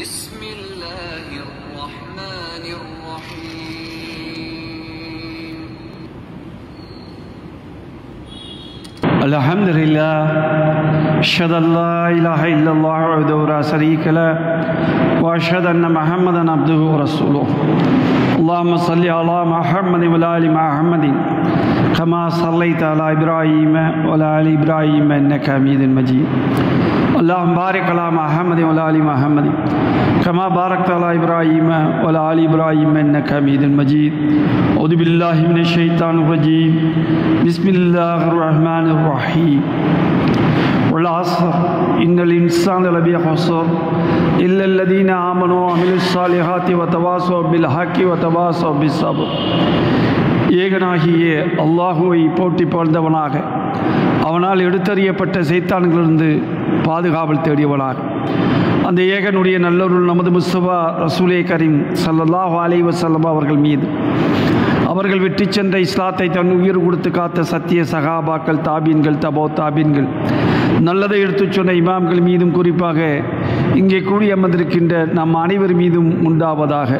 بسم الله الرحمن الرحيم الحمد لله أشهد أن لا إله إلا الله وحده لا شريك له وأشهد أن محمدا عبده ورسوله اللهم صل على محمد وعلى آل محمد كما صليت على إبراهيم وعلى آل إبراهيم إنك حميد مجيد اللهم بارك على محمد وعلى آل محمد كما باركت على إبراهيم وعلى آل إبراهيم إنك حميد مجيد أعوذ بالله من الشيطان الرجيم بسم الله الرحمن الرحيم والعصر إن الإنسان لفي خسر إلا الذين آمنوا وعملوا الصالحات وتواصوا بالحق وتواصوا بالصبر. ஏகனாகிய அல்லாஹுவை போற்றி புகழ்ந்தவனாக அவனால் எடுத்தறியப்பட்ட சைத்தான்களிலிருந்து பாதுகாவல் தேடியவனாக அந்த ஏகனுடைய நல்லொருள் நமது முஸ்தபா ரசூலே கரீம் ஸல்லல்லாஹு அலைஹி வஸல்லம் அவர்கள் மீது அவர்கள் விட்டு சென்ற இஸ்லாத்தை தன் உயிர் கொடுத்து காத்த சத்திய சகாபாக்கள் தாபீன்கள் தபோ தாபீன்கள் நல்லதை எடுத்துச் சொன்ன இமாம்கள் மீதும் குறிப்பாக இங்கே கூடி அமர்ந்திருக்கின்ற நம் அனைவர் மீதும் உண்டாவதாக.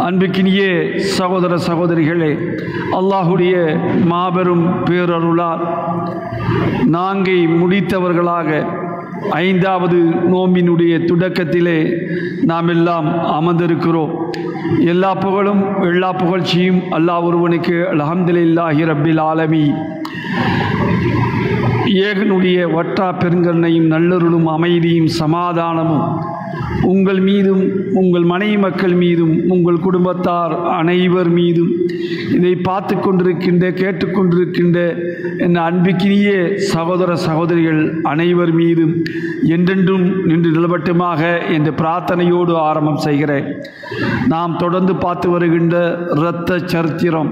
அன்புக்கினிய சகோதர சகோதரிகளே, அல்லாஹுடைய மாபெரும் பேரருளால் நாங்கை முடித்தவர்களாக 5வது நோம்பினுடைய தொடக்கத்திலே நாம் எல்லாம் அமர்ந்திருக்கிறோம். எல்லா புகழும் எல்லா புகழ்ச்சியும் அல்லாஹ் ஒருவனுக்கு அல்ஹம்துலில்லாஹி ரப்பில் ஆலமீன். ஏகனுடைய வற்றா பெருங்கருணையும் நல்லருளும் அமைதியும் சமாதானமும் உங்கள் மீதும் உங்கள் மனைவி மக்கள் மீதும் உங்கள் குடும்பத்தார் அனைவர் மீதும் இதை பார்த்து கொண்டிருக்கின்ற கேட்டுக்கொண்டிருக்கின்ற என் அன்பிக்கினிய சகோதர சகோதரிகள் அனைவர் மீதும் என்றென்றும் நின்று நிலவட்டுமாக என்ற பிரார்த்தனையோடு ஆரம்பம் செய்கிறேன். நாம் தொடர்ந்து பார்த்து வருகின்ற இரத்த சரித்திரம்,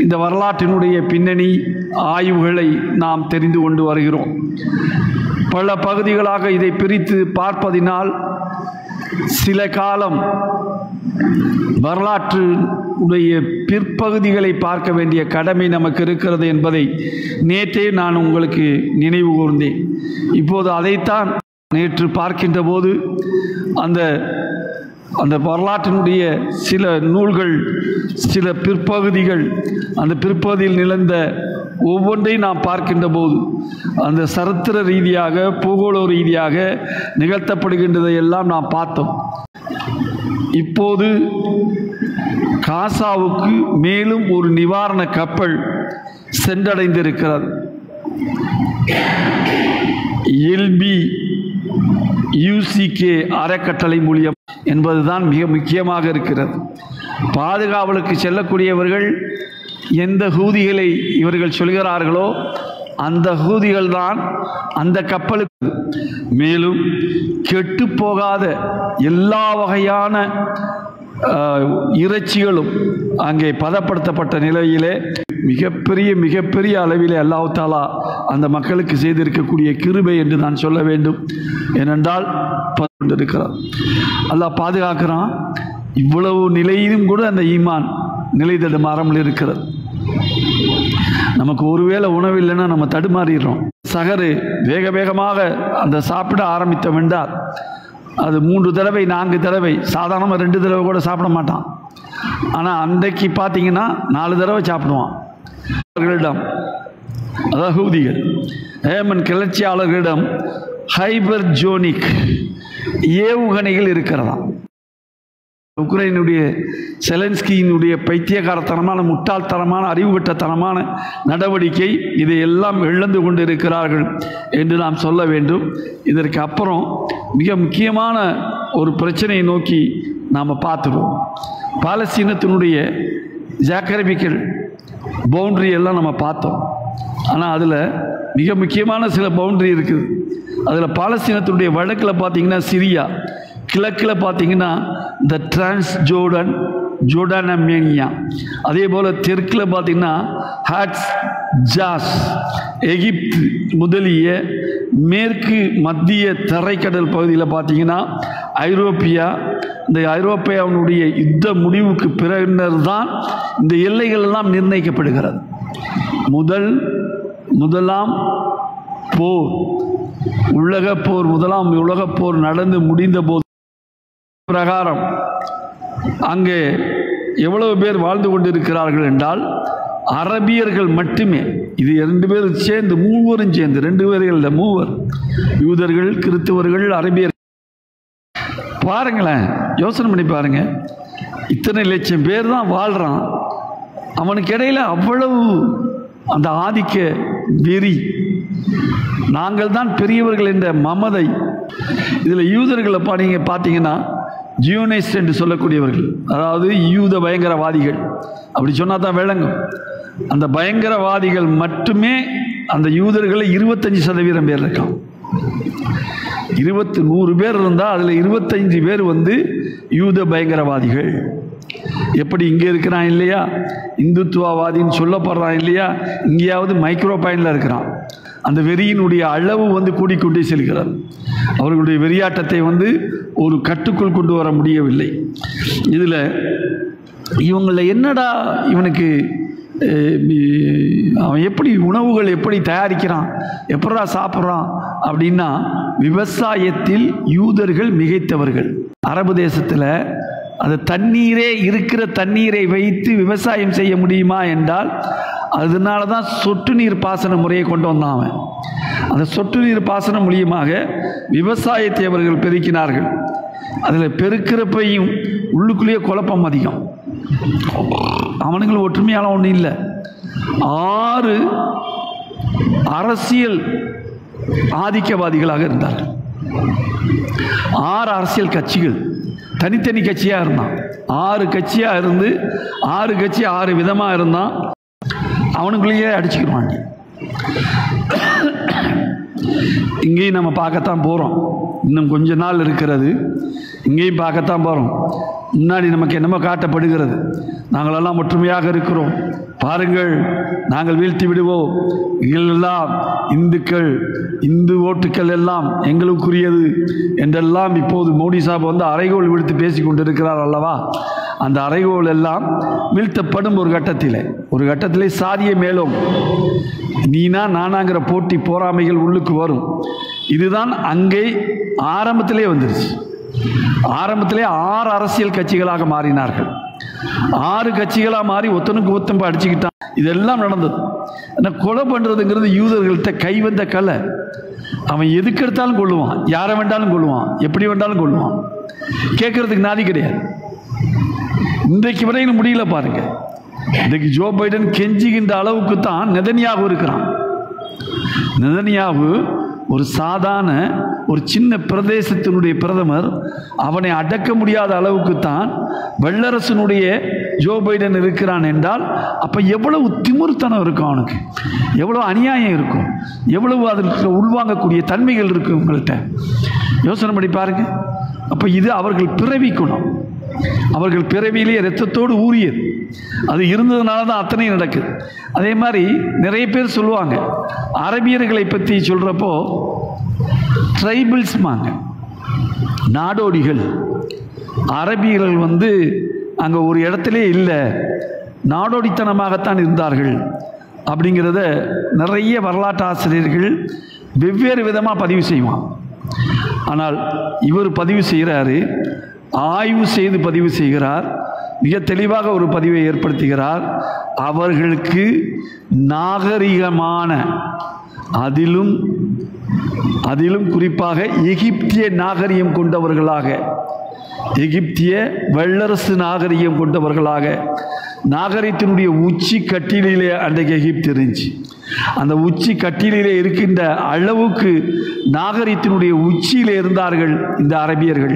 இந்த வரலாற்றினுடைய பின்னணி ஆய்வுகளை நாம் தெரிந்து கொண்டு வருகிறோம். பல பகுதிகளாக இதை பிரித்து பார்ப்பதினால் சில காலம் வரலாற்றுடைய பிற்பகுதிகளை பார்க்க வேண்டிய கடமை நமக்கு இருக்கிறது என்பதை நேற்றே நான் உங்களுக்கு நினைவு கூர்ந்தேன். இப்போது அதைத்தான் நேற்று பார்க்கின்ற போது அந்த வரலாற்றினுடைய சில நூல்கள், சில பிற்பகுதிகள், அந்த பிற்பகுதியில் நிகழ்ந்த ஒவ்வொன்றை நாம் பார்க்கின்ற போது அந்த சரித்திர ரீதியாக பூகோள ரீதியாக நிகழ்த்தப்படுகின்றதை எல்லாம் நாம் பார்த்தோம். இப்போது காசாவுக்கு மேலும் ஒரு நிவாரண கப்பல் சென்றடைந்திருக்கிறது. LBUCK அறக்கட்டளை மூலியம் என்பதுதான் மிக முக்கியமாக இருக்கிறது. பாதுகாவலுக்கு செல்லக்கூடியவர்கள் எந்த ஹூதிகளை இவர்கள் சொல்கிறார்களோ அந்த ஹூதிகள் தான் அந்த கப்பலுக்கு. மேலும் கெட்டு போகாத எல்லா வகையான இறைச்சிகளும் அங்கே பதப்படுத்தப்பட்ட நிலையிலே மிகப்பெரிய அளவிலே அல்லாஹ் தஆலா அந்த மக்களுக்கு செய்திருக்கக்கூடிய கிருபை என்று நான் சொல்ல வேண்டும். ஏனென்றால் கொண்டிருக்கிறார், அல்லாஹ் பாதுகாக்கிறான். இவ்வளவு நிலையிலும் கூட அந்த ஈமான் நிலை தடுமாறாமல் இருக்கிறது. நமக்கு ஒருவேளை உணவு இல்லைன்னா நம்ம தடுமாறிடுறோம். சகரு வேக வேகமாக அந்த சாப்பிட ஆரம்பித்தோம் என்றால் அது 3 தடவை 4 தடவை, சாதாரணமாக 2 தடவை கூட சாப்பிட மாட்டான். ஆனால் அன்றைக்கு பார்த்தீங்கன்னா 4 தடவை சாப்பிடுவான். அவர்களிடம், அதாவது ஹூதிகள், ஏமன் கிளர்ச்சியாளர்களிடம் ஹைபர்ஜோனிக் ஏவுகணைகள் இருக்கிறதாம். உக்ரைனுடைய செலன்ஸ்கியினுடைய பைத்தியகாரத்தனமான முட்டாள்தனமான அறிவுகட்டத்தனமான நடவடிக்கை இதையெல்லாம் இழந்து கொண்டு இருக்கிறார்கள் என்று நாம் சொல்ல வேண்டும். இதற்கு அப்புறம் மிக முக்கியமான ஒரு பிரச்சனையை நோக்கி நாம் பார்த்துருவோம். பாலஸ்தீனத்தினுடைய ஜாகிரபிக்கல் பவுண்ட்ரி எல்லாம் நம்ம பார்த்தோம். ஆனால் அதில் மிக முக்கியமான சில பவுண்ட்ரி இருக்குது. அதில் பாலஸ்தீனத்தினுடைய வடக்கில் பார்த்திங்கன்னா சிரியா, கிழக்கில் பார்த்திங்கன்னா இந்த ஜோர்டானமேனியா, அதே போல் தெற்கில் பார்த்திங்கன்னா ஹாட்ஸ் ஜாஸ், எகிப்து முதலிய மேற்கு மத்திய தரைக்கடல் பகுதியில் பார்த்திங்கன்னா ஐரோப்பியா. இந்த ஐரோப்பியாவினுடைய யுத்த முடிவுக்கு பின்னர் தான் இந்த எல்லைகள் எல்லாம் நிர்ணயிக்கப்படுகிறது. முதலாம் போர், முதலாம் உலகப் போர் நடந்து முடிந்த போது பிரகாரம் அங்கே எவ்வளவு பேர் வாழ்ந்து கொண்டிருக்கிறார்கள் என்றால் அரபியர்கள் மட்டுமே, இது 2 பேரும் சேர்ந்து, மூவரும் சேர்ந்து, 2 பேர்கள் இல்லை, மூவர், யூதர்கள், கிறிஸ்தவர்கள், அரபியர்கள். பாருங்களேன், யோசனை பண்ணி பாருங்க, இத்தனை லட்சம் பேர் தான் வாழ்கிறான். அவனுக்கு இடையில அவ்வளவு அந்த ஆதிக்க வெறி, நாங்கள் தான் பெரியவர்கள் என்ற மமதை. இதில் யூதர்களை நீங்கள் பார்த்தீங்கன்னா ஜியோனிஸ்ட் என்று சொல்லக்கூடியவர்கள், அதாவது யூத பயங்கரவாதிகள், அப்படி சொன்னால் தான் விளங்கும். அந்த பயங்கரவாதிகள் மட்டுமே அந்த யூதர்களில் 25% பேர் இருக்கான். 100 பேர் இருந்தால் அதில் 25 பேர் யூத பயங்கரவாதிகள். எப்படி இங்கே இருக்கிறான் இல்லையா, இந்துத்துவவாதின்னு சொல்லப்படுறான் இல்லையா, இங்கேயாவது மைக்ரோ பாயிண்டில் இருக்கிறான். அந்த வெறியினுடைய அளவு கூடிக்கொண்டே செல்கிறார். அவர்களுடைய வெறியாட்டத்தை ஒரு கட்டுக்குள் கொண்டு வர முடியவில்லை. இதில் இவங்களை என்னடா இவனுக்கு அவன் எப்படி உணவுகள் எப்படி தயாரிக்கிறான், எப்படா சாப்பிட்றான் அப்படின்னா, விவசாயத்தில் யூதர்கள் மிகைத்தவர்கள். அரபு தேசத்தில் அது தண்ணீரே, இருக்கிற தண்ணீரை வைத்து விவசாயம் செய்ய முடியுமா என்றால், அதனால தான் சொட்டு நீர் பாசன முறையை கொண்டு வந்தான் அவன். அந்த சொட்டு நீர் பாசனம் மூலியமாக விவசாயத்தை அவர்கள் பெருக்கினார்கள். அதில் பெருக்கிறப்பையும் உள்ளுக்குள்ளேயே குழப்பம் அதிகம். அவனுங்களும் ஒற்றுமையான ஒன்றும் இல்லை. 6 அரசியல் ஆதிக்கவாதிகளாக இருந்தார்கள். 6 அரசியல் கட்சிகள் தனித்தனி கட்சியாக இருந்தான். 6 கட்சியாக இருந்து 6 கட்சி 6 விதமாக இருந்தான். அவனுக்குள்ளேயே அடிச்சுக்கிடுவாங்க. இங்கேயும் நம்ம பார்க்கத்தான் போகிறோம். இன்னும் கொஞ்ச நாள் இருக்கிறது, இங்கேயும் பார்க்கத்தான் போகிறோம். முன்னாடி நமக்கு என்னமோ காட்டப்படுகிறது, நாங்களெல்லாம் ஒற்றுமையாக இருக்கிறோம், பாருங்கள் நாங்கள் வீழ்த்தி விடுவோம், எங்களெல்லாம் இந்துக்கள், இந்து ஓட்டுக்கள் எல்லாம் எங்களுக்குரியது என்றெல்லாம் இப்போது மோடி சாப் அறைகோல் விடுத்து பேசி கொண்டிருக்கிறார் அல்லவா. அந்த அறைகோல் எல்லாம் வீழ்த்தப்படும். ஒரு கட்டத்திலே சாதிய மேலும் நீனா நானாங்கிற போட்டி போராமைகள் உள்ளுக்கு வரும். இதுதான் அங்கே ஆரம்பத்திலே வந்துருச்சு. ஆரம்பத்திலே 6 அரசியல் கட்சிகளாக மாறினார்கள். 6 கட்சிகளாக மாறி ஒத்தனுக்கு ஒத்தம் அடிச்சுக்கிட்டான். இதெல்லாம் நடந்தது. ஆனால் கொலை பண்ணுறதுங்கிறது யூதர்கள்ட்ட கைவந்த கலை. அவன் எதுக்கு எடுத்தாலும் கொள்ளுவான், யாரை வேண்டாலும் கொள்ளுவான், எப்படி வேண்டாலும் கொள்ளுவான். கேட்கறதுக்கு நாதி கிடையாது. இன்றைக்கு வரைக்கும் முடியல பாருங்க. இன்றைக்கு ஜோ பைடன் கெஞ்சுகின்ற அளவுக்கு தான் நெதன்யாகு இருக்கிறான். நெதன்யாகு ஒரு சாதாரண ஒரு சின்ன பிரதேசத்தினுடைய பிரதமர். அவனை அடக்க முடியாத அளவுக்கு தான் வல்லரசனுடைய ஜோ பைடன் இருக்கிறான் என்றால், அப்போ எவ்வளவு திமிர்த்தனம் இருக்கும் அவனுக்கு, எவ்வளோ அநியாயம் இருக்கும், எவ்வளவு அதற்கு உள்வாங்கக்கூடிய தன்மைகள் இருக்கும் உங்கள்கிட்ட. யோசனை பண்ணி பாருங்க. அப்போ இது அவர்கள் பிறவிக்கணும். அவர்கள் பிறவியிலே இரத்தத்தோடு ஊறியது. அது இருந்ததுனால தான் அத்தனையும் நடக்குது. அதே மாதிரி நிறைய பேர் சொல்லுவாங்க, அரபியர்களை பற்றி சொல்கிறப்போ ட்ரைபிள்ஸ்மாங்க, நாடோடிகள். அரபியர்கள் அங்கே ஒரு இடத்திலே இல்லை, நாடோடித்தனமாகத்தான் இருந்தார்கள் அப்படிங்கிறத நிறைய வரலாற்று ஆசிரியர்கள் வெவ்வேறு விதமாக பதிவு செய்வான். ஆனால் இவர் பதிவு செய்கிறாரு, ஆய்வு செய்து பதிவு செய்கிறார், மிக தெளிவாக ஒரு பதிவை ஏற்படுத்துகிறார். அவர்களுக்கு நாகரிகமான, அதிலும் குறிப்பாக எகிப்திய நாகரிகம் கொண்டவர்களாக, எகிப்திய வல்லரசு நாகரிகம் கொண்டவர்களாக, நாகரிகத்தினுடைய உச்சி கட்டிலே அன்றைக்கு எகிப்து இருந்துச்சு. அந்த உச்சி கட்டிலே இருக்கின்ற அளவுக்கு நாகரிகத்தினுடைய உச்சியில் இருந்தார்கள் இந்த அரபியர்கள்.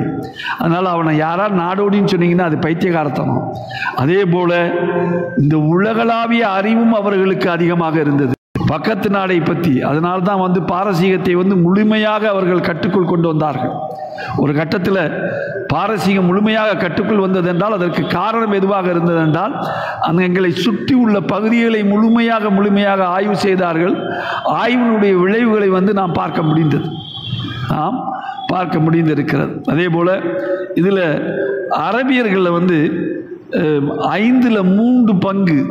அதனால் அவனை யாரால் நாடோடின்னு சொன்னீங்கன்னா அது பைத்தியகாரத்தனம். அதே போல இந்த உலகளாவிய அறிவும் அவர்களுக்கு அதிகமாக இருந்தது, பக்கத்து நாடை பற்றி. அதனால்தான் பாரசீகத்தை முழுமையாக அவர்கள் கட்டுக்குள் கொண்டு வந்தார்கள். ஒரு கட்டத்தில் பாரசீகம் முழுமையாக கட்டுக்குள் வந்தது என்றால் அதற்கு காரணம் எதுவாக இருந்தது என்றால், அந்த எங்களை சுற்றி உள்ள பகுதிகளை முழுமையாக ஆய்வு செய்தார்கள். ஆய்வினுடைய விளைவுகளை நாம் பார்க்க முடிந்தது, நாம் பார்க்க முடிந்திருக்கிறது. அதே போல் இதில் அரபியர்களில் 5ல் 3 பங்கு,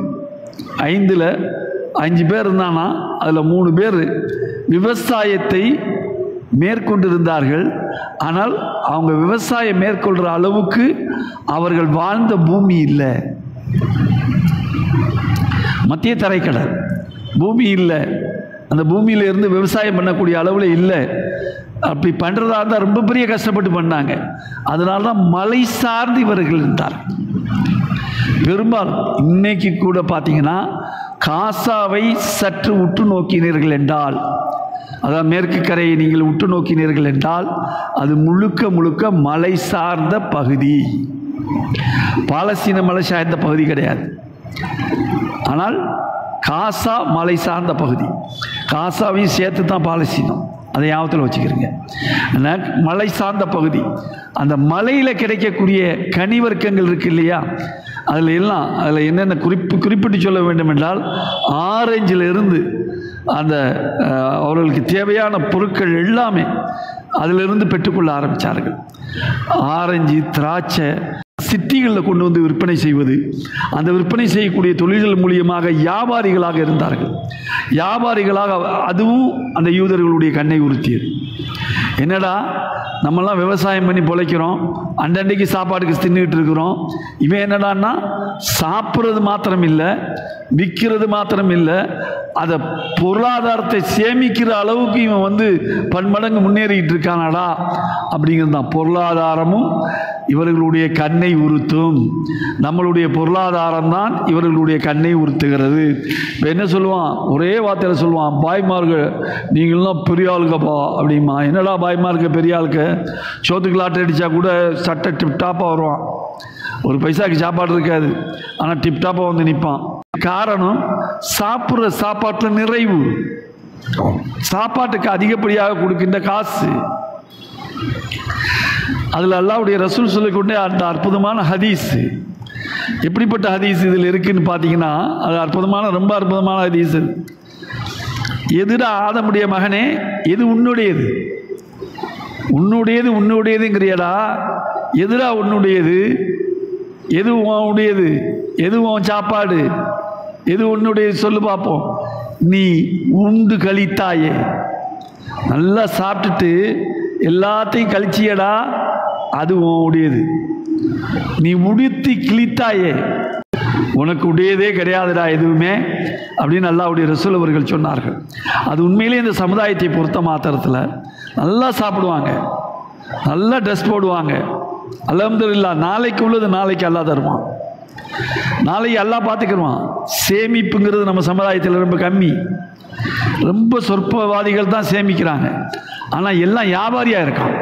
5ல் 5 பேர் இருந்தானா அதில் 3 பேர் விவசாயத்தை மேற்கொண்டிருந்தார்கள். ஆனால் அவங்க விவசாயம் மேற்கொள்கிற அளவுக்கு அவர்கள் வாழ்ந்த பூமி இல்லை. மத்திய தரைக்கடல் பூமி இல்லை. அந்த பூமியிலிருந்து விவசாயம் பண்ணக்கூடிய அளவில் இல்லை. அப்படி பண்ணுறதா இருந்தால் ரொம்ப பெரிய கஷ்டப்பட்டு பண்ணாங்க. அதனால தான் மலை சார்ந்து இவர்கள் இருந்தார். பெரும்பாலும் இன்னைக்கு கூட பார்த்தீங்கன்னா காசாவை சற்று உற்று நோக்கினீர்கள் என்றால், அதாவது மேற்கு கரையை நீங்கள் உற்று நோக்கினீர்கள் என்றால், அது முழுக்க முழுக்க மலை சார்ந்த பகுதி. பாலஸ்தீன மலை சார்ந்த பகுதி கிடையாது. ஆனால் காசா மலை சார்ந்த பகுதி. காசாவையும் சேர்த்து தான் பாலஸ்தீனம். அதை ஞாபகத்தில் வச்சுக்கிறீங்க. மலை சார்ந்த பகுதி. அந்த மலையில் கிடைக்கக்கூடிய கனிவர்க்கங்கள் இருக்கு இல்லையா, அதில் என்னென்ன குறிப்பிட்டு சொல்ல வேண்டும் என்றால், ஆரஞ்சிலிருந்து அந்த அவர்களுக்கு தேவையான பொருட்கள் எல்லாமே அதிலிருந்து பெற்றுக்கொள்ள ஆரம்பித்தார்கள். ஆரஞ்சு, திராட்சை சிட்டிகளில் கொண்டு வந்து விற்பனை செய்வது, அந்த விற்பனை செய்யக்கூடிய தொழில்கள் மூலியமாக வியாபாரிகளாக இருந்தார்கள். வியாபாரிகளாக அதுவும் அந்த யூதர்களுடைய கண்ணை உறுத்தியது. என்னடா நம்மெல்லாம் விவசாயம் பண்ணி பிழைக்கிறோம், அண்டன்றைக்கு சாப்பாடுக்கு தின்னுக்கிட்டு இருக்கிறோம். இவன் என்னடான்னா சாப்பிட்றது மாத்திரம் இல்லை, விற்கிறது மாத்திரம் இல்லை, அதை பொருளாதாரத்தை சேமிக்கிற அளவுக்கு இவன் வந்து பன்மடங்கு முன்னேறிக்கிட்டு இருக்கானடா அப்படிங்கிறது தான். பொருளாதாரமும் இவர்களுடைய கண்ணை உறுத்தும். நம்மளுடைய பொருளாதாரம் தான் இவர்களுடைய கண்ணை உறுத்துகிறது. இப்போ என்ன சொல்லுவான், ஒரே வார்த்தையில் சொல்லுவான், பாய்மார்கள் நீங்களாம் பெரிய ஆளுக்கப்பா அப்படிமா. என்னடா பாய்மார்க்க பெரிய ஆளுக்கு, சோத்துக்கு லாட்டரி அடித்தா கூட சட்டை டிப்டாப்பாக வருவான். ஒரு பைசாக்கு சாப்பாடு இருக்காது, ஆனால் டிப்டாப்பாக வந்து நிற்பான். காரணம் சாப்பிட்ற சாப்பாட்டில் நிறைவு, சாப்பாட்டுக்கு அதிகப்படியாக கொடுக்கின்ற காசு. அதில் அல்லாஹ்வுடைய ரசூல் சொல்லிக்கொண்டே அந்த அற்புதமான ஹதீஸ். எப்படிப்பட்ட ஹதீஸ் இதில் இருக்குன்னு பார்த்தீங்கன்னா, அது அற்புதமான, ரொம்ப அற்புதமான ஹதீஸ். எதுடா ஆதமுடைய மகனே, எது உன்னுடையது? உன்னுடையது உன்னுடையதுங்கிறியடா, எதுடா உன்னுடையது? எது உன்னுடையது? எது உன் சாப்பாடு? எது உன்னுடையது சொல்லு பார்ப்போம். நீ உண்டு கழித்தாயே, நல்லா சாப்பிட்டுட்டு எல்லாத்தையும் கழிச்சியடா, அது உடையது. நீ உடுத்தி கிழித்தாயே, உனக்கு உடையதே கிடையாதுடா எதுவுமே அப்படின்னு அல்லாஹ்வுடைய ரசூல் அவர்கள் சொன்னார்கள். அது உண்மையிலே இந்த சமுதாயத்தை பொறுத்த மாத்திரத்தில் நல்லா சாப்பிடுவாங்க, நல்லா ட்ரெஸ் போடுவாங்க. அல்ஹம்துலில்லாஹ், நாளைக்கு உள்ளது நாளைக்கு அல்லாஹ் தருவான், நாளைக்கு அல்லாஹ் பார்த்துக்கிடுவான். சேமிப்புங்கிறது நம்ம சமுதாயத்தில் ரொம்ப கம்மி. ரொம்ப சொற்பவாதிகள் தான் சேமிக்கிறாங்க. ஆனால் எல்லாம் வியாபாரியாக இருக்கான்,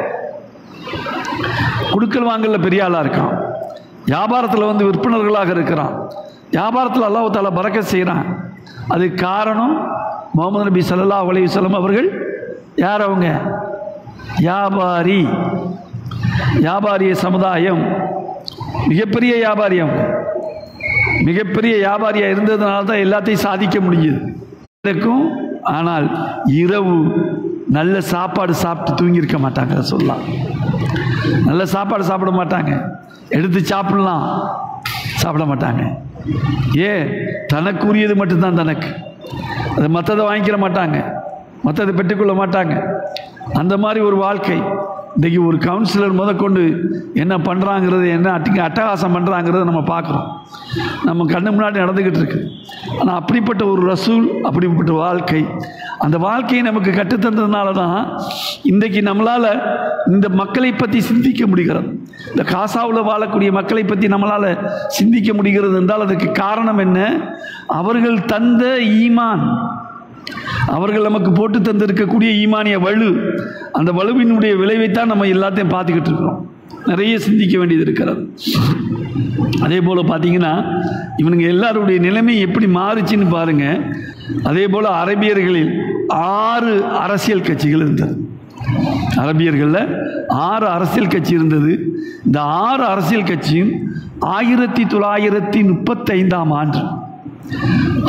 குடுக்கல் வாங்கல பெரிய ஆளாக இருக்கான், வியாபாரத்தில் வந்து விற்பனர்களாக இருக்கிறான், வியாபாரத்தில் அல்லாஹ் தஆலா பரக்கத் செய்கிறான். அதுக்கு காரணம் முஹம்மது நபி ஸல்லல்லாஹு அலைஹி வஸல்லம் அவர்கள். யார் அவங்க? வியாபாரி. வியாபாரிய சமுதாயம், மிகப்பெரிய வியாபாரி. அவங்க மிகப்பெரிய வியாபாரியாக இருந்ததுனால தான் எல்லாத்தையும் சாதிக்க முடியுது இருக்கும். ஆனால் இரவு நல்ல சாப்பாடு சாப்பிட்டு தூங்கியிருக்க மாட்டாங்க. சொல்லலாம், நல்ல சாப்பாடு சாப்பிட மாட்டாங்க, எடுத்து சாப்பிடலாம் சாப்பிட மாட்டாங்க. ஏன்? தனக்குரியது மட்டும்தான் தனக்கு, அதை மற்றதை வாங்கிக்கிற மாட்டாங்க, மற்றதை பெற்றுக்கொள்ள மாட்டாங்க. அந்த மாதிரி ஒரு வாழ்க்கை. இன்றைக்கி ஒரு கவுன்சிலர் முதற்கொண்டு என்ன பண்ணுறாங்கிறது, என்ன அட்டகாசம் பண்ணுறாங்கிறத நம்ம பார்க்குறோம், நம்ம கண்ணு முன்னாடி நடந்துக்கிட்டு இருக்கு. ஆனால் அப்படிப்பட்ட ஒரு ரசூல், அப்படிப்பட்ட வாழ்க்கை, அந்த வாழ்க்கையை நமக்கு கற்றுத்தந்ததுனால தான் இன்றைக்கி நம்மளால் இந்த மக்களை பற்றி சிந்திக்க முடிகிறது. இந்த காசாவில் வாழக்கூடிய மக்களை பற்றி நம்மளால் சிந்திக்க முடிகிறது என்றால் அதுக்கு காரணம் என்ன? அவர்கள் தந்த ஈமான், அவர்கள் நமக்கு போட்டு தந்திருக்கக்கூடிய ஈமானிய வலு, அந்த வலுவினுடைய விளைவைத்தான் நம்ம எல்லாத்தையும் பார்த்துக்கிட்டு இருக்கிறோம். நிறைய சிந்திக்க வேண்டியது இருக்கிறது. அதே போல் பார்த்தீங்கன்னா இவனுங்க எல்லாருடைய நிலைமை எப்படி மாறுச்சுன்னு பாருங்கள். அதே போல் அரபியர்களில் 6 அரசியல் கட்சிகள் இருந்தது. அரபியர்களில் 6 அரசியல் கட்சி இருந்தது. இந்த 6 அரசியல் கட்சியும் 1935ஆம் ஆண்டு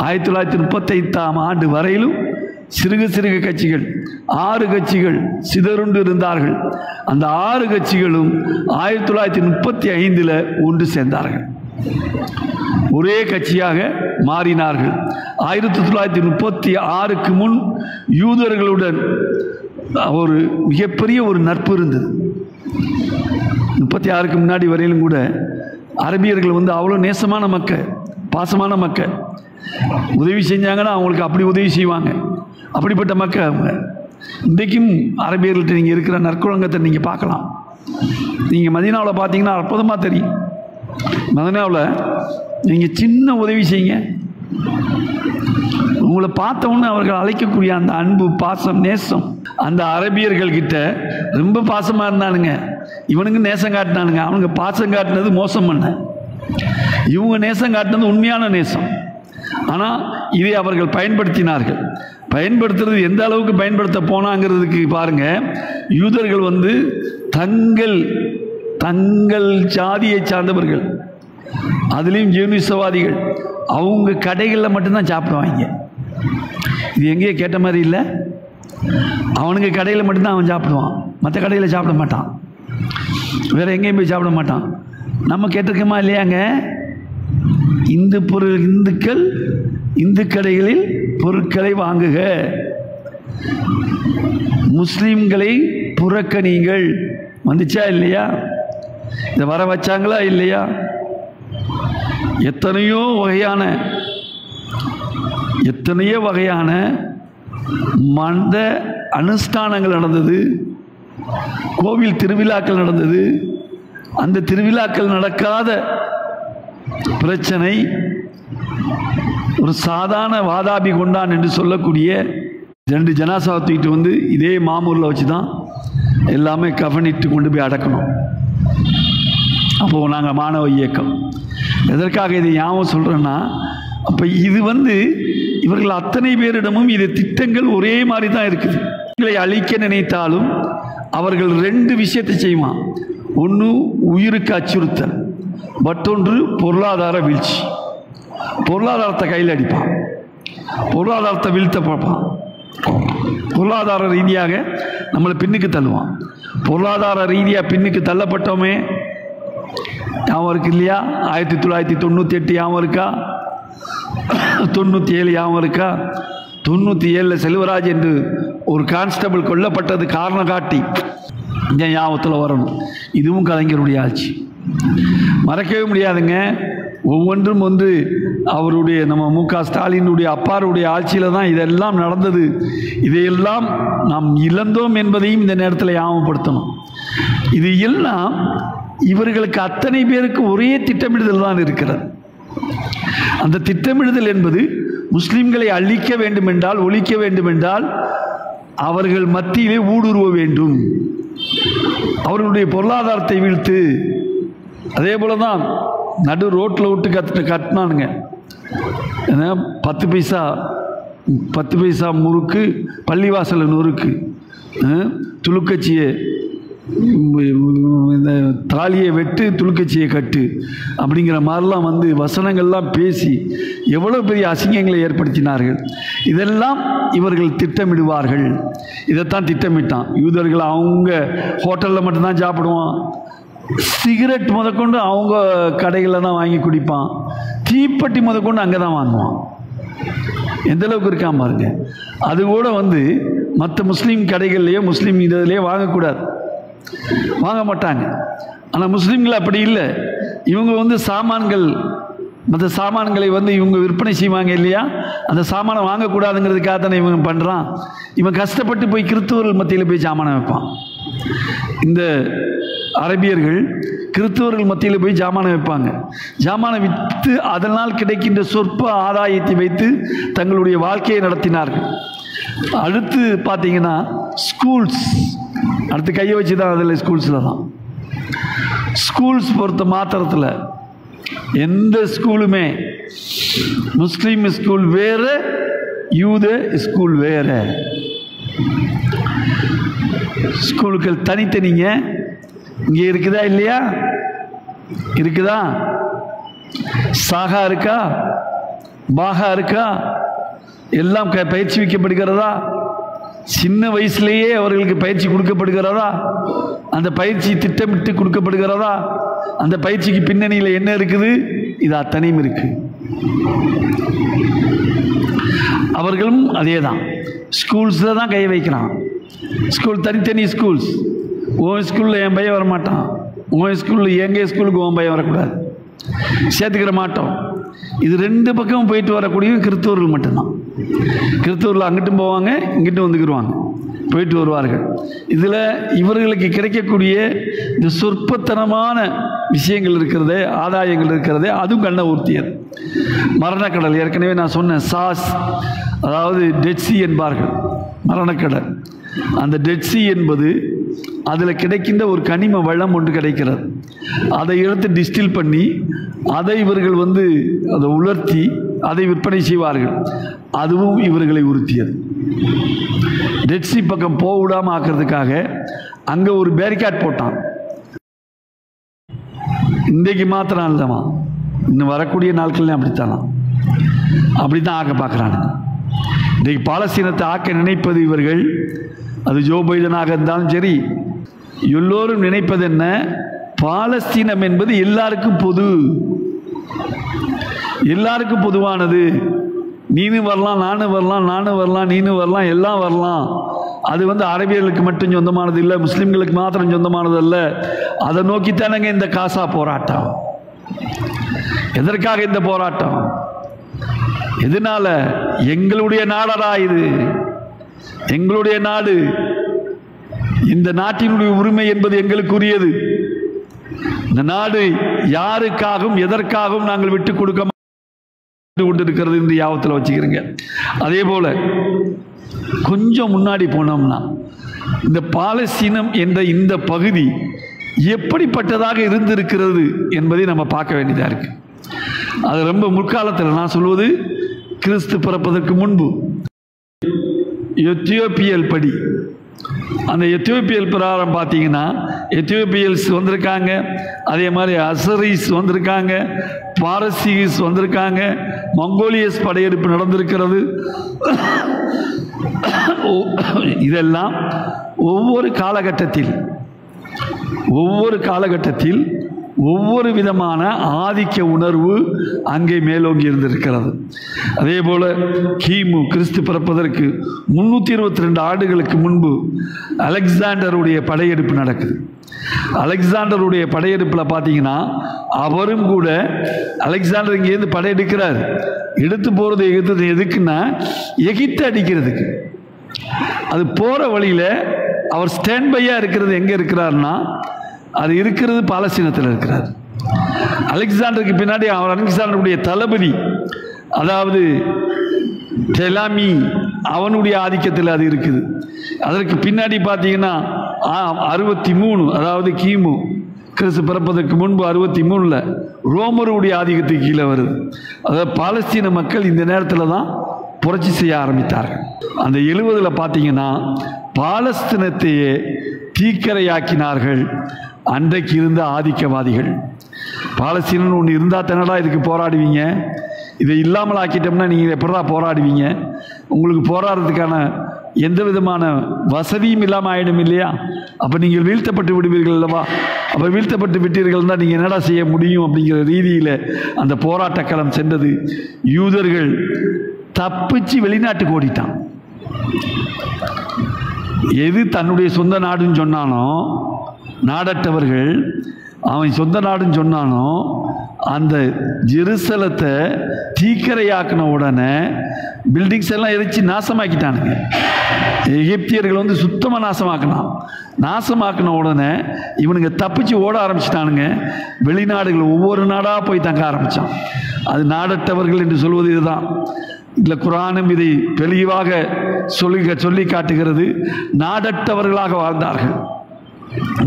1935ஆம் ஆண்டு வரையிலும் சிறுக சிறுக கட்சிகள் 6 கட்சிகள் சிதறுண்டு இருந்தார்கள். அந்த 6 கட்சிகளும் 1935 ஒன்று சேர்ந்தார்கள், ஒரே கட்சியாக மாறினார்கள். 1936க்கு முன் யூதர்களுடன் ஒரு மிகப்பெரிய ஒரு நட்பு இருந்தது. 36க்கு முன்னாடி வரையிலும் கூட அரபியர்கள் வந்து அவ்வளோ நேசமான மக்கள், பாசமான மக்கள். உதவி செஞ்சாங்கன்னா அவங்களுக்கு அப்படி உதவி செய்வாங்க. அப்படிப்பட்ட மக்கள் அவங்க. இன்றைக்கும் அரபியர்கள்ட்ட நீங்கள் இருக்கிற நற்குணங்கத்தை நீங்கள் பார்க்கலாம். நீங்கள் மதீனாவில் பார்த்தீங்கன்னா அற்புதமாக தெரியும். மதீனாவில் நீங்கள் சின்ன உதவி செய்யுங்க, உங்களை பார்த்தவொன்னு அவர்கள் அழைக்கக்கூடிய அந்த அன்பு, பாசம், நேசம். அந்த அரபியர்கள் கிட்ட ரொம்ப பாசமாக இருந்தானுங்க. இவனுங்க நேசம் காட்டினானுங்க. அவனுங்க பாசம் காட்டினது மோசம் பண்ண, இவங்க நேசம் காட்டினது உண்மையான நேசம். ஆனால் இதை அவர்கள் பயன்படுத்தினார்கள். பயன்படுத்துறது எந்த அளவுக்கு பயன்படுத்த போனாங்கிறதுக்கு பாருங்க. யூதர்கள் வந்து தங்கள் ஜாதியை சார்ந்தவர்கள், அதுலேயும் ஜீவனிசவாதிகள், அவங்க கடைகளில் மட்டும்தான் சாப்பிடுவாங்க. இது எங்கேயோ கேட்ட மாதிரி இல்லை. அவனுங்க கடையில் மட்டும்தான் அவன் சாப்பிடுவான், மற்ற கடையில் சாப்பிட மாட்டான், வேற எங்கேயும் போய் சாப்பிட மாட்டான். நம்ம கேட்டிருக்கோமா இல்லையாங்க? இந்துக்கள் இந்து கடைகளில் பொருட்களை வாங்குக, முஸ்லிம்களை புறக்கணிங்கள். வந்துச்சா இல்லையா? இதை வர வச்சாங்களா இல்லையா? எத்தனையோ வகையான மத அனுஷ்டானங்கள் நடந்தது, கோவில் திருவிழாக்கள் நடந்தது. அந்த திருவிழாக்கள் நடக்காத பிரச்சனை ஒரு சாதாரண வாதாபி கொண்டான் என்று சொல்லக்கூடிய 2 ஜனாசாவை தூக்கிட்டு வந்து இதே மாமூரில் வச்சு தான் எல்லாமே கவனிட்டு கொண்டு போய் அடக்கணும். அப்போது நாங்கள் மாணவ இயக்கம் எதற்காக இதை ஞாபகம் சொல்கிறேன்னா, அப்போ இது வந்து இவர்கள் அத்தனை பேரிடமும் இது திட்டங்கள் ஒரே மாதிரி தான் இருக்குது. இவர்களை அழிக்க நினைத்தாலும் அவர்கள் 2 விஷயத்தை செய்வான். ஒன்று உயிருக்கு அச்சுறுத்தல், மற்றொன்று பொருளாதார வீழ்ச்சி. பொருளாதாரத்தை கையில் அடிப்பான், பொருளாதாரத்தை வீழ்த்த பார்ப்பான், பொருளாதார ரீதியாக நம்மளை பின்னுக்கு தள்ளுவான். பொருளாதார ரீதியாக பின்னுக்கு தள்ளப்பட்டோமே ஞாபகம் இருக்கு இல்லையா? 1998 ஞாபகம் இருக்கா? 97 ஞாபகம் இருக்கா? 97 செல்வராஜ் என்று ஒரு கான்ஸ்டபிள் கொல்லப்பட்டது காரணம் காட்டி இந்த ஞாபகத்தில் வரணும். இதுவும் கலைஞருடைய ஆட்சி, மறக்கவே முடியாதுங்க. ஒவ்வொன்றும் வந்து அவருடைய நம்ம மு.க. ஸ்டாலினுடைய அப்பாருடைய ஆட்சியில் தான் இதெல்லாம் நடந்தது. இதையெல்லாம் நாம் இழந்தோம் என்பதையும் இந்த நேரத்தில் ஞாபகப்படுத்தணும். இது எல்லாம் இவர்களுக்கு அத்தனை பேருக்கு ஒரே திட்டமிடுதல் தான் இருக்கிறது. அந்த திட்டமிடுதல் என்பது முஸ்லிம்களை அழிக்க வேண்டுமென்றால், ஒழிக்க வேண்டுமென்றால் அவர்கள் மத்தியிலே ஊடுருவ வேண்டும், அவர்களுடைய பொருளாதாரத்தை வீழ்த்து. அதே போல தான் நடு ரோட்டில் விட்டு கட்டினானுங்க. 10 பைசா முறுக்கு, பள்ளிவாசல் நொறுக்கு, துளுக்கச்சியை இந்த தாலியை வெட்டு, துளுக்கச்சியை கட்டு அப்படிங்கிற மாதிரிலாம் வந்து வசனங்கள்லாம் பேசி எவ்வளோ பெரிய அசிங்கங்களை ஏற்படுத்தினார்கள். இதெல்லாம் இவர்கள் திட்டமிடுவார்கள். இதைத்தான் திட்டமிட்டான். யூதர்கள் அவங்க ஹோட்டலில் மட்டும்தான் சாப்பிடுவான், சிகரெட் முதற்கொண்டு அவங்க கடைகளில் தான் வாங்கி குடிப்பான், தீப்பெட்டி முதற்கொண்டு அங்கே தான் வாங்குவான். எந்தளவுக்கு இருக்காம பாருங்க. அது கூட வந்து மற்ற முஸ்லீம் கடைகள்லையோ முஸ்லீம் இதிலேயோ வாங்கக்கூடாது, வாங்க மாட்டாங்க. ஆனால் முஸ்லீம்கள் அப்படி இல்லை. இவங்க வந்து மற்ற சாமான்களை வந்து இவங்க விற்பனை செய்வாங்க இல்லையா? அந்த சாமானை வாங்கக்கூடாதுங்கிறதுக்காக தானே இவங்க பண்ணுறான். இவன் கஷ்டப்பட்டு போய் கிறிஸ்துவர்கள் மத்தியில் போய் சாமானை வைப்பான். இந்த அரபியர்கள் கிறிஸ்தவர்கள் மத்தியில் போய் ஜாமானை வைப்பாங்க. ஜாமானை விற்று அதனால் கிடைக்கின்ற சொற்ப ஆதாயத்தை வைத்து தங்களுடைய வாழ்க்கையை நடத்தினார்கள். அடுத்து பார்த்தீங்கன்னா ஸ்கூல்ஸ், அடுத்து கையை வச்சு தான் அதில் ஸ்கூல்ஸில் தான். ஸ்கூல்ஸ் பொறுத்த மாத்திரத்தில் எந்த ஸ்கூலுமே முஸ்லீம் ஸ்கூல் வேறு, யூத ஸ்கூல் வேறு. ஸ்கூலுக்கள் தனித்தனிங்க. இங்கே இருக்குதா இல்லையா? இருக்குதா? சாகா இருக்கா, பாகா இருக்கா? எல்லாம் பயிற்சி வைக்கப்படுகிறதா? சின்ன வயசுலேயே அவர்களுக்கு பயிற்சி கொடுக்கப்படுகிறதா? அந்த பயிற்சி திட்டமிட்டு கொடுக்கப்படுகிறதா? அந்த பயிற்சிக்கு பின்னணியில் என்ன இருக்குது? இது அத்தனையும் இருக்கு. அவர்களும் அதே தான், ஸ்கூல்ஸில் தான் கை வைக்கிறான். ஸ்கூல் தனித்தனி ஸ்கூல்ஸ். உன் ஸ்கூலில் என் பையன் வரமாட்டான், உன் ஸ்கூலில் எங்கள் ஸ்கூலுக்கு உன் பையன் வரக்கூடாது, சேர்த்துக்கிற மாட்டோம். இது ரெண்டு பக்கமும் போயிட்டு வரக்கூடிய கிறிஸ்தவர்கள் மட்டும்தான். கிறிஸ்தவர்கள் அங்கிட்டும் போவாங்க, இங்கிட்டும் வந்துக்கிடுவாங்க, போயிட்டு வருவார்கள். இதில் இவர்களுக்கு கிடைக்கக்கூடிய இந்த சொற்பத்தனமான விஷயங்கள் இருக்கிறதே, ஆதாயங்கள் இருக்கிறதே, அதுவும் கண்ணை ஊர்த்தியது. மரணக்கடல், ஏற்கனவே நான் சொன்னேன், சாஸ், அதாவது டெட்சி என்பார்கள், மரணக்கடல். அந்த டெட்சி என்பது அதில் கிடைக்கின்ற ஒரு கனிம வளம் ஒன்று கிடைக்கிறது. அதை எடுத்து டிஸ்டில் பண்ணி அதை இவர்கள் அதை உலர்த்தி அதை விற்பனை செய்வார்கள். அதுவும் இவர்களை உறுத்தியது. டெட்சி பக்கம் போக விடாமல் ஆக்கிறதுக்காக அங்கே ஒரு பேரிகாட் போட்டான். இன்றைக்கு மாத்திரம் இல்லைமா, இன்னும் வரக்கூடிய நாட்கள்லாம் அப்படித்தான் ஆக்க பார்க்குறானுங்க. இன்றைக்கு பாலஸ்தீனத்தை ஆக்க நினைப்பது இவர்கள், அது ஜோ பைடனாக இருந்தாலும் சரி, எல்லோரும் நினைப்பது என்ன, பாலஸ்தீனம் என்பது எல்லாருக்கும் பொது, எல்லாருக்கும் பொதுவானது. நீனும் வரலாம், நானும் வரலாம், நானும் வரலாம், நீனும் வரலாம், எல்லாம் வரலாம். அது அரபியர்களுக்கு மட்டும் சொந்தமானது இல்லை, முஸ்லிம்களுக்கு மாத்திரம் சொந்தமானது அல்ல. அதை நோக்கித்தானங்க இந்த காசா போராட்டம். எதற்காக இந்த போராட்டம்? எதனால? எங்களுடைய நாடா இது, எங்களுடைய நாடு, இந்த நாட்டினுடைய உரிமை என்பது எங்களுக்குரியது. இந்த நாடு யாருக்காகவும் எதற்காகவும் நாங்கள் விட்டு கொடுக்க கொண்டிருக்கிறது இந்த யாவத்தில் வச்சுக்கிறீங்க. அதே போல கொஞ்சம் முன்னாடி போனோம்னா இந்த பாலஸ்தீனம் என்ற இந்த பகுதி எப்படிப்பட்டதாக இருந்திருக்கிறது என்பதை நம்ம பார்க்க வேண்டியதாக இருக்கு. அது ரொம்ப முற்காலத்தில், நான் சொல்வது கிறிஸ்து பிறப்பதற்கு முன்பு, எத்தியோப்பியல் படி, அந்த எத்தியோப்பியல் பிரகாரம் பார்த்தீங்கன்னா எத்தியோப்பியல்ஸ் வந்திருக்காங்க, அதே மாதிரி அசரீஸ் வந்திருக்காங்க, பாரசீஸ் வந்திருக்காங்க, மங்கோலியஸ் படையெடுப்பு நடந்திருக்கிறது. இதெல்லாம் ஒவ்வொரு காலகட்டத்தில் ஒவ்வொரு விதமான ஆதிக்க உணர்வு அங்கே மேலோங்கி இருந்திருக்கிறது. அதே போல கிமு கிறிஸ்து பிறப்பதற்கு 322 ஆண்டுகளுக்கு முன்பு அலெக்சாண்டருடைய படையெடுப்பு நடக்குது. அலெக்சாண்டருடைய படையெடுப்பில் பார்த்தீங்கன்னா அவரும் கூட, அலெக்சாண்டர் இங்கேருந்து படையெடுக்கிறார். எடுத்து போகிறது எதுக்குன்னா எகிப்தை அடிக்கிறதுக்கு. அது போகிற வழியில் அவர் ஸ்டாண்ட் பையாக இருக்கிறது எங்கே இருக்கிறார்னா, அது இருக்கிறது பாலஸ்தீனத்தில் இருக்கிறார். அலெக்சாண்டருக்கு பின்னாடி அலெக்சாண்டருடைய தளபதி, அதாவது டெலாமி, அவனுடைய ஆதிக்கத்தில் அது இருக்குது. அதற்கு பின்னாடி பார்த்தீங்கன்னா 63, அதாவது கிமு கிறிஸ்து பிறப்பதற்கு முன்பு 63 ரோமருடைய ஆதிக்கத்துக்கு கீழே வருது. அதாவது பாலஸ்தீன மக்கள் இந்த நேரத்தில் தான் புரட்சி செய்ய ஆரம்பித்தார்கள். அந்த 70 பார்த்தீங்கன்னா பாலஸ்தீனத்தையே தீக்கரையாக்கினார்கள் அன்றைக்கு இருந்த ஆதிக்கவாதிகள். பாலஸ்தீனம் ஒன்று இருந்தால் தானடா இதுக்கு போராடுவீங்க, இதை இல்லாமல் ஆக்கிட்டோம்னா நீங்கள் எப்படா போராடுவீங்க, உங்களுக்கு போராடுறதுக்கான எந்த விதமான வசதியும் இல்லாமல் ஆகிடும் இல்லையா? அப்போ நீங்கள் வீழ்த்தப்பட்டு விடுவீர்கள் அல்லவா? அப்போ வீழ்த்தப்பட்டு விட்டீர்கள் தான் நீங்கள் என்னடா செய்ய முடியும் அப்படிங்கிற ரீதியில் அந்த போராட்ட களம் சென்றது. யூதர்கள் தப்பிச்சு வெளிநாட்டுக்கு ஓடிட்டான். எது தன்னுடைய சொந்த நாடுன்னு சொன்னானோ, நாடற்றவர்கள் அவன் சொந்த நாடுன்னு சொன்னானோ, அந்த ஜெருசலத்தை தீக்கரையாக்கின உடனே பில்டிங்ஸ் எல்லாம் எரிச்சு நாசமாக்கிட்டானுங்க. எகிப்தியர்கள் சுத்தமாக நாசமாக்கின உடனே இவனுங்க தப்பிச்சு ஓட ஆரம்பிச்சிட்டானுங்க. வெளிநாடுகள் ஒவ்வொரு நாடாக போய் தங்க ஆரம்பித்தான். அது நாடற்றவர்கள் என்று சொல்வது இதுதான். இதில் குர்ஆனும் இதை தெளிவாக சொல்லி காட்டுகிறது. நாடற்றவர்களாக வாழ்ந்தார்கள்.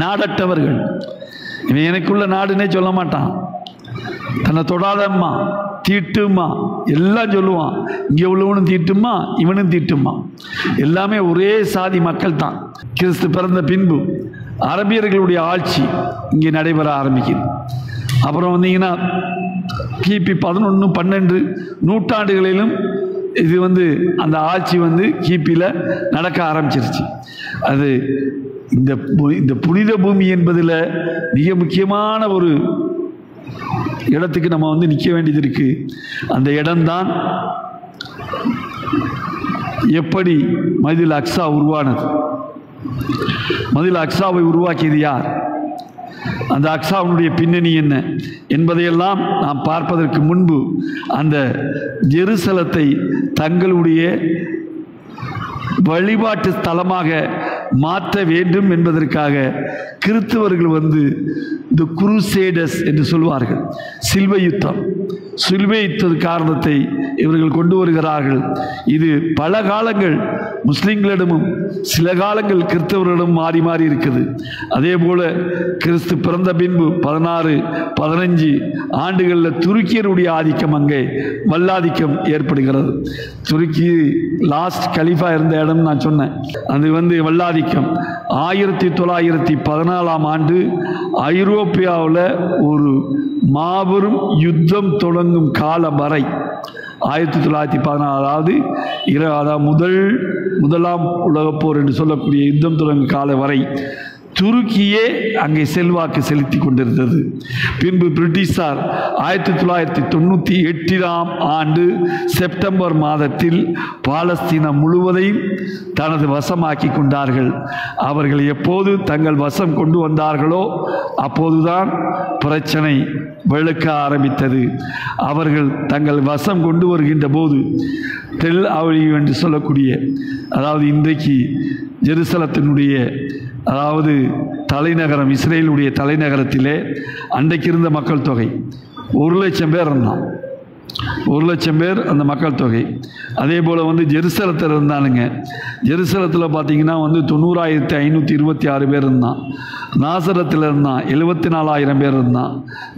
நாடற்றவர்கள். இவன் எனக்குள்ள நாடுன்னே சொல்ல மாட்டான். தன்னை தொடாதம்மா, தீட்டுமா எல்லாம் சொல்லுவான். இங்கே உள்ளவனும் தீட்டுமா, இவனும் தீட்டுமா, எல்லாமே ஒரே சாதி மக்கள் தான். கிறிஸ்து பிறந்த பின்பு அரபியர்களுடைய ஆட்சி இங்கே நடைபெற ஆரம்பிக்குது. அப்புறம் வந்தீங்கன்னா கிபி 11, 12 நூற்றாண்டுகளிலும் இது அந்த ஆட்சி கிபியில் நடக்க ஆரம்பிச்சிருச்சு. அது இந்த புனித பூமி என்பதில் மிக முக்கியமான ஒரு இடத்துக்கு நம்ம நிற்க வேண்டியது இருக்கு. அந்த இடம்தான் எப்படி மஸ்ஜிதுல் அக்ஸா உருவானது. மஸ்ஜித் அக்ஸாவை உருவாக்கியது யார், அந்த அக்ஸாவுடைய பின்னணி என்ன என்பதையெல்லாம் நாம் பார்ப்பதற்கு முன்பு அந்த ஜெருசலத்தை தங்களுடைய வழிபாட்டு ஸ்தலமாக மாற்ற வேண்டும் என்பதற்காக கிறிஸ்தவர்கள் இந்த குருசேடஸ் என்று சொல்வார்கள், சிலுவை யுத்தம். சிலுவை யுத்த காரணத்தை இவர்கள் கொண்டு வருகிறார்கள். இது பல காலங்கள் முஸ்லிம்களிடமும் சில காலங்கள் கிறிஸ்தவர்களிடம் மாறி மாறி இருக்குது. அதே போல கிறிஸ்து பிறந்த பின்பு 16-15 ஆண்டுகளில் துருக்கியருடைய ஆதிக்கம், அங்கே வல்லாதிக்கம் ஏற்படுகிறது. துருக்கி லாஸ்ட் கலீஃபா இருந்த இடம் நான் சொன்னேன், அது வல்லாதிக்கம். 1914 ஆண்டு ஐரோப்பியாவில் ஒரு மாபெரும் யுத்தம் தொடங்கும் காலம் வரை 1914, அதாவது முதலாம் உலகப் போர் என்று சொல்லக்கூடிய யுத்தம் தொடங்கும் காலம் வரை துருக்கியே அங்கே செல்வாக்கு செலுத்தி கொண்டிருந்தது. பின்பு பிரிட்டிஷார் 1998 ஆண்டு செப்டம்பர் மாதத்தில் பாலஸ்தீனம் முழுவதையும் தனது வசமாக்கி கொண்டார்கள். அவர்கள் எப்போது தங்கள் வசம் கொண்டு வந்தார்களோ அப்போதுதான் பிரச்சனை வெளுக்க ஆரம்பித்தது. அவர்கள் தங்கள் வசம் கொண்டு வருகின்ற போது டெல் அவிவ் என்று சொல்லக்கூடிய, அதாவது இன்றைக்கு ஜெருசலத்தினுடைய, அதாவது தலைநகரம், இஸ்ரேலுடைய தலைநகரத்திலே அன்றைக்கு இருந்த மக்கள் தொகை 1,00,000 பேர் இருந்தான். 1,00,000 பேர் அந்த மக்கள் தொகை. அதே போல் ஜெருசலத்தில் இருந்தானுங்க. ஜெருசலத்தில் பார்த்தீங்கன்னா 90,526 பேர் இருந்தான். நாசரத்தில் இருந்தான் 74,000 பேர் இருந்தான்.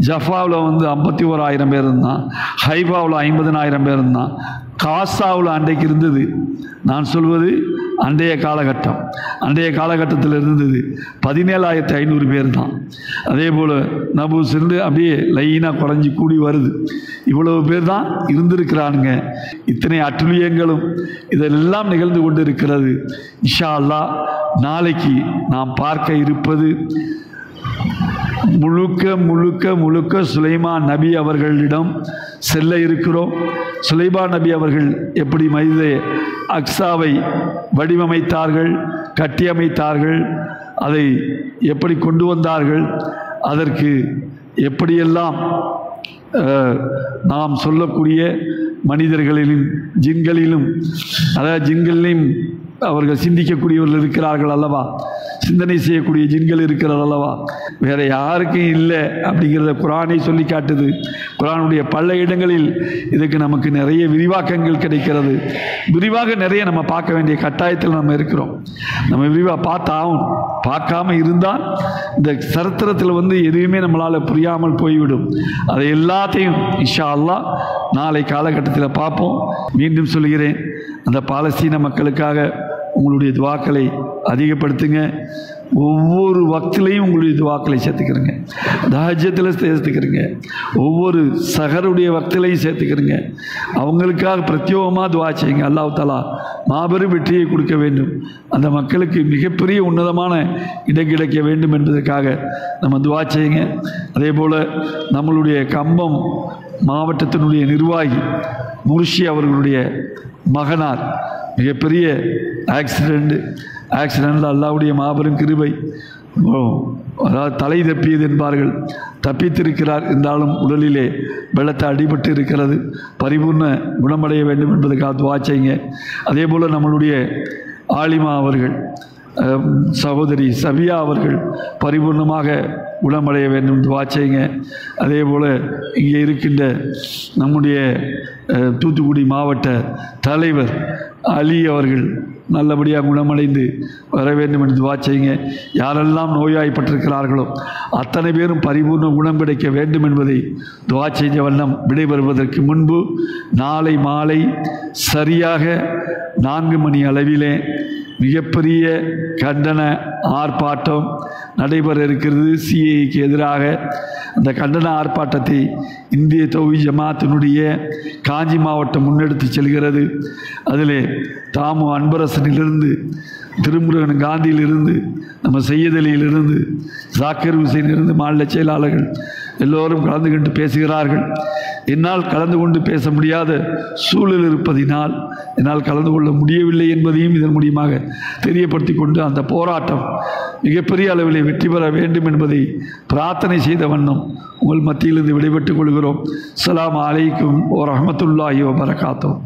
ஜஃபாவில் 51,000 பேர் இருந்தான். ஹைஃபாவில் 50,000 பேர் இருந்தான். காசாவில் அன்றைக்கு இருந்தது, நான் சொல்வது அன்றைய காலகட்டத்தில் இருந்தது 17,500 பேர் தான். அதே போல் நபூஸ் இருந்து அப்படியே லைனாக குறைஞ்சி கூடி வருது. இவ்வளவு பேர் தான் இருந்திருக்கிறானுங்க. இத்தனை அட்டுழியங்களும் இதெல்லாம் நிகழ்ந்து கொண்டு இருக்கிறது. இன்ஷா அல்லாஹ் நாளைக்கு நாம் பார்க்க இருப்பது முழுக்க சுலைமான் நபி அவர்களிடம் செல்ல இருக்கிறோம். சுலைமான் நபி அவர்கள் எப்படி மஸ்ஜித் அக்ஸாவை வடிவமைத்தார்கள், கட்டியமைத்தார்கள், அதை எப்படி கொண்டு வந்தார்கள், அதற்கு எப்படியெல்லாம் நாம் சொல்லக்கூடிய மனிதர்களிலும் ஜின்களிலும், அதாவது ஜின்களிலும் அவர்கள் சிந்திக்கக்கூடியவர்கள் இருக்கிறார்கள் அல்லவா, சிந்தனை செய்யக்கூடிய ஜின்கள் இருக்கிறது அல்லவா, வேறு யாருக்கும் இல்லை அப்படிங்கிறத குரானை சொல்லி காட்டுது. குரானுடைய பல இடங்களில் இதுக்கு நமக்கு நிறைய விரிவாக்கங்கள் கிடைக்கிறது. விரிவாக நிறைய நம்ம பார்க்க வேண்டிய கட்டாயத்தில் நம்ம இருக்கிறோம். நம்ம விரிவாக பார்த்தாகும். பார்க்காம இருந்தால் இந்த சரித்திரத்தில் எதுவுமே நம்மளால் புரியாமல் போய்விடும். அதை எல்லாத்தையும் இன்ஷா அல்லாஹ் நாளை காலகட்டத்தில் பார்ப்போம். மீண்டும் சொல்கிறேன், அந்த பாலஸ்தீன மக்களுக்காக உங்களுடைய துவாக்களை அதிகப்படுத்துங்க. ஒவ்வொரு வக்திலையும் உங்களுடைய துவாக்களை சேர்த்துக்கிறங்க. தஹஜ்ஜத்தில் சேர்த்துக்கிறங்க. ஒவ்வொரு சஹருடைய வக்திலையும் சேர்த்துக்கிறங்க. அவங்களுக்காக பிரத்யேகமாக துவா செய்யுங்க. அல்லாஹ் தஆலா மாபெரும் வெற்றியை கொடுக்க வேண்டும். அந்த மக்களுக்கு மிகப்பெரிய உன்னதமான இடம் கிடைக்க வேண்டும் என்பதற்காக நம்ம துவா செய்யுங்க. அதே போல் நம்மளுடைய கம்பம் மாவட்டத்தினுடைய நிர்வாகி முர்ஷி அவர்களுடைய மகனார் மிகப்பெரிய ஆக்சிடென்ட்டில் அல்லாஹ்வுடைய மாபெரும் கிருபை, அதாவது தலை தப்பியது என்பார்கள், தப்பித்திருக்கிறார். இருந்தாலும் உடலிலே வெள்ளத்தை அடிபட்டு இருக்கிறது. பரிபூர்ண குணமடைய வேண்டும் என்பதற்காக துவா செய்யுங்க. அதே போல் நம்மளுடைய ஆலிமா அவர்கள், சகோதரி சபியா அவர்கள் பரிபூர்ணமாக குணமடைய வேண்டும் துவா செய்யுங்க. அதே போல் இங்கே இருக்கின்ற நம்முடைய தூத்துக்குடி மாவட்ட தலைவர் அலி அவர்கள் நல்லபடியாக குணமடைந்து வர வேண்டும் என்று துவா செய்யுங்க. யாரெல்லாம் நோய்வாய்ப்பட்டிருக்கிறார்களோ அத்தனை பேரும் பரிபூர்ண குணம் கிடைக்க வேண்டும் என்பதை துவா செய்த வண்ணம் விடைபெறுவதற்கு முன்பு நாளை மாலை சரியாக 4 மணி அளவிலே மிகப்பெரிய கண்டன ஆர்ப்பாட்டம் நடைபெற இருக்கிறது. சிஏக்கு எதிராக அந்த கண்டன ஆர்ப்பாட்டத்தை இந்திய தௌஹீத் ஜமாத்தினுடைய காஞ்சி மாவட்டம் முன்னெடுத்து செல்கிறது. அதிலே தாமு அன்பரசனிலிருந்து, திருமுருகன் காந்தியிலிருந்து, நம்ம செய்யதலியிலிருந்து, ஜாக்கிர் ஹுசைனிலிருந்து மாநில செயலாளர்கள் எல்லோரும் கலந்து கொண்டு பேசுகிறார்கள். என்னால் கலந்து கொண்டு பேச முடியாத சூழல் இருப்பதினால் என்னால் கலந்து கொள்ள முடியவில்லை என்பதையும் இதன் மூலியமாக தெரியப்படுத்தி கொண்டு அந்த போராட்டம் மிகப்பெரிய அளவில் வெற்றி பெற வேண்டும் என்பதை பிரார்த்தனை செய்த வண்ணம் உங்கள் மத்தியிலிருந்து விடைபெற்றுக் கொள்கிறோம். அஸ்ஸலாமு அலைக்கும் வ ரஹ்மத்துல்லாஹி வ பரகாத்துஹு.